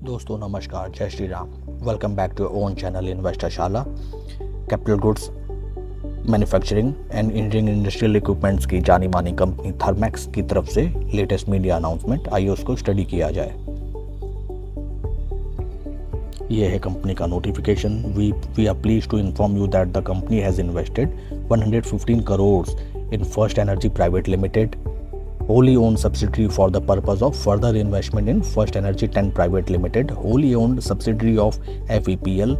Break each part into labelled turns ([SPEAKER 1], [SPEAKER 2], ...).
[SPEAKER 1] दोस्तों नमस्कार, जय Shri Ram. Welcome back to own channel investor Shala. Capital goods manufacturing and engineering industrial equipments की जानी मानी कंपनी थर्मैक्स की तरफ से लेटेस्ट मीडिया अनाउंसमेंट, आइए उसको स्टडी किया जाए। ये है कंपनी का notification. We are pleased to inform you that the company has invested 115 crore in First Energy Private Limited, wholly owned subsidiary for the purpose of further investment in First Energy 10 Private Limited, wholly owned subsidiary of FEPL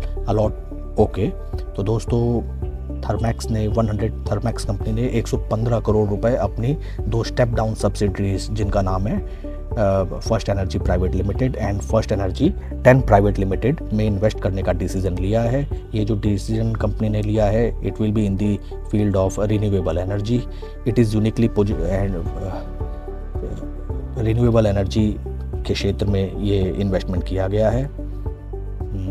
[SPEAKER 1] okay. तो दोस्तों Thermax company ने 115 करोड़ रुपए अपनी दो step down subsidiaries जिनका नाम है first Energy Private limited and first energy 10 private limited में इन्वेस्ट करने का डिसीजन लिया है। ये जो डिसीजन कंपनी ने लिया है, it will be in the field of renewable energy. It is uniquely renewable energy के क्षेत्र में ये इन्वेस्टमेंट किया गया है।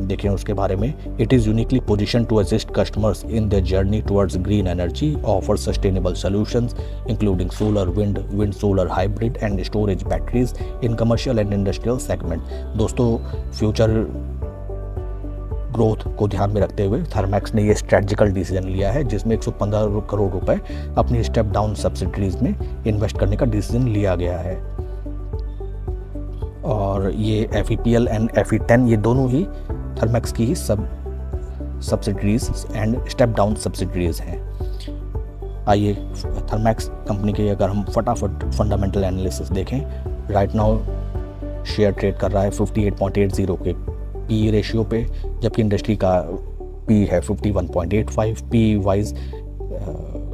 [SPEAKER 1] देखें उसके बारे में। It is uniquely position to assist customers in their journey towards green energy, offer sustainable solutions including solar, wind solar hybrid and storage batteries in commercial and industrial segment. दोस्तों फ्यूचर ग्रोथ को ध्यान में रखते हुए थर्मैक्स ने ये strategical decision लिया है, जिसमें 115 करोड़ रुपए अपनी स्टेप डाउन सब्सिडरीज में इन्वेस्ट करने का डिसीजन लिया गया है। और ये FEPL एंड FE10 ये दोनों ही थर्मैक्स की ही subsidiaries and step down subsidiaries हैं। आइए थर्मैक्स कंपनी के अगर हम फटाफट फंडामेंटल एनालिसिस देखें, राइट नाउ शेयर ट्रेड कर रहा है 58.80 के PE रेशियो पे, जबकि इंडस्ट्री का PE है 51.85। PE वाइज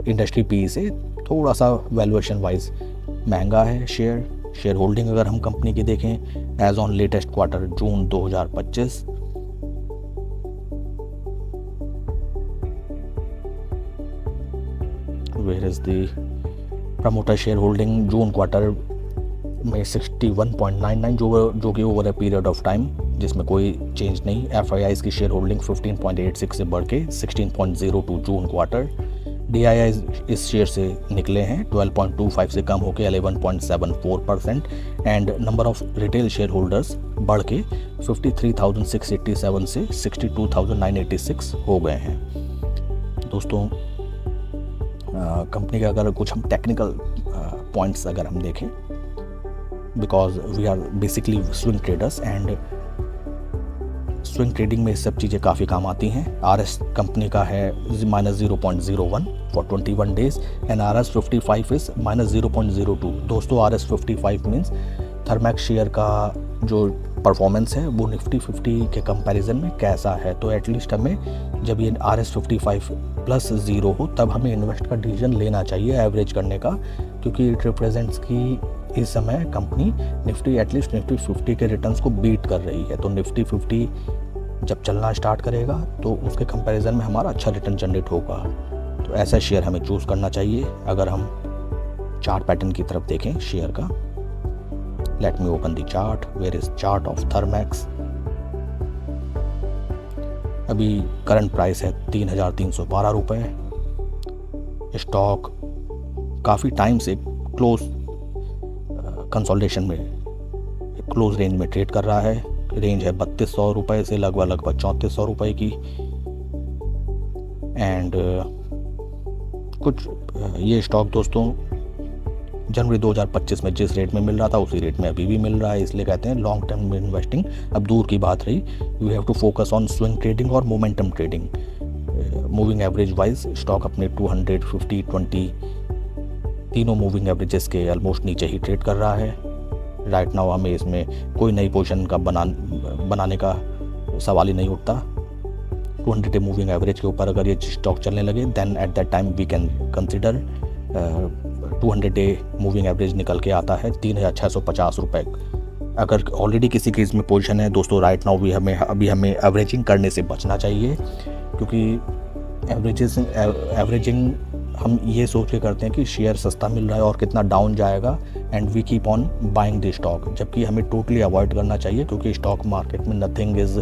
[SPEAKER 1] इंडस्ट्री PE से थोड़ा सा वैल्यूएशन वाइज महंगा है शेयर होल्डिंग अगर हम कंपनी की देखें as on latest quarter June 2025। Where is the promoter share holding June quarter में 61.99 जो कि over a period of time जिसमें कोई चेंज नहीं। FIIs की शेयर होल्डिंग 15.86 से बढ़ के 16.02 जून क्वार्टर। DII इस शेयर से निकले हैं 12.25 से कम होकर 11.74% and number of retail share holders बढ़ के 53,687 से 62,986 हो गए हैं। दोस्तों कंपनी का अगर कुछ हम टेक्निकल पॉइंट्स अगर हम देखें, because we are basically swing traders and swing trading में ये सब चीज़ें काफ़ी काम आती हैं। RS कंपनी का है -0.01 for 21 days and RS 55 is -0.02। दोस्तों RS 55 मीन्स थर्मैक्स शेयर का जो परफॉर्मेंस है वो निफ्टी 50 के कंपैरिजन में कैसा है। तो एटलीस्ट हमें जब ये RS 55 +0 हो तब हमें इन्वेस्ट का डिसीजन लेना चाहिए एवरेज करने का, क्योंकि इट रिप्रेजेंट्स कि इस समय कंपनी निफ्टी 50 के रिटर्न्स को बीट कर रही है। तो निफ्टी 50 जब चलना स्टार्ट करेगा तो उसके कंपैरिजन में हमारा अच्छा रिटर्न जनरेट होगा। तो ऐसा शेयर हमें चूज़ करना चाहिए। अगर हम चार्ट पैटर्न की तरफ देखें शेयर का, let me open the chart. Where is chart of Thermax. अभी करंट प्राइस है 3,312 रुपये। स्टॉक काफ़ी टाइम से कंसोलिडेशन में क्लोज रेंज में ट्रेड कर रहा है। रेंज है 3200 रुपये से लगभग 3400 रुपये की। एंड कुछ ये स्टॉक दोस्तों जनवरी 2025 में जिस रेट में मिल रहा था उसी रेट में अभी भी मिल रहा है, इसलिए कहते हैं लॉन्ग टर्म में इन्वेस्टिंग अब दूर की बात रही। You have to focus on swing trading और momentum trading. Moving average wise stock अपने 200, 50, 20 तीनों मूविंग एवरेजेस के ऑलमोस्ट नीचे ही ट्रेड कर रहा है। राइट नाउ हमें इसमें कोई नई पोजीशन का बनाने का सवाल ही नहीं उठता। 200 डे मूविंग एवरेज के ऊपर अगर ये स्टॉक चलने लगे then at that time we can consider. 200 day moving average निकल के आता है 3,650 रुपये। अगर ऑलरेडी किसी केस में पोजीशन है दोस्तों, राइट नाउ भी हमें एवरेजिंग करने से बचना चाहिए, क्योंकि एवरेजिंग हम ये सोच के करते हैं कि शेयर सस्ता मिल रहा है और कितना डाउन जाएगा and we keep on buying the stock, जबकि हमें टोटली अवॉइड करना चाहिए, क्योंकि स्टॉक मार्केट में नथिंग इज़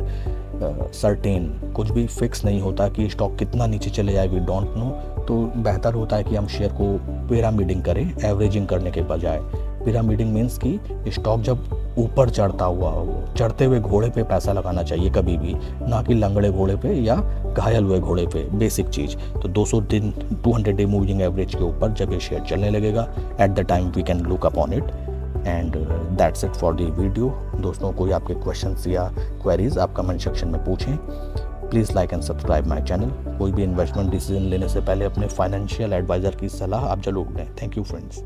[SPEAKER 1] सर्टेन। कुछ भी फिक्स नहीं होता कि स्टॉक कितना नीचे चले जाए, वी डोंट नो। तो बेहतर होता है कि हम शेयर को पिरामिडिंग करें एवरेजिंग करने के बजाय। पिरामिडिंग मीन्स कि स्टॉक जब ऊपर चढ़ते हुए घोड़े पे पैसा लगाना चाहिए कभी भी, ना कि लंगड़े घोड़े पे या घायल हुए घोड़े पे, बेसिक चीज़। तो 200 डे मूविंग एवरेज के ऊपर जब ये शेयर चलने लगेगा, at the time we can look upon it. And that's it for the video. दोस्तों, कोई आपके क्वेश्चंस या क्वेरीज आप कमेंट सेक्शन में पूछें। Please like and subscribe my channel. कोई भी इन्वेस्टमेंट डिसीजन लेने से पहले अपने फाइनेंशियल एडवाइज़र की सलाह आप जरूर लें। Thank you friends.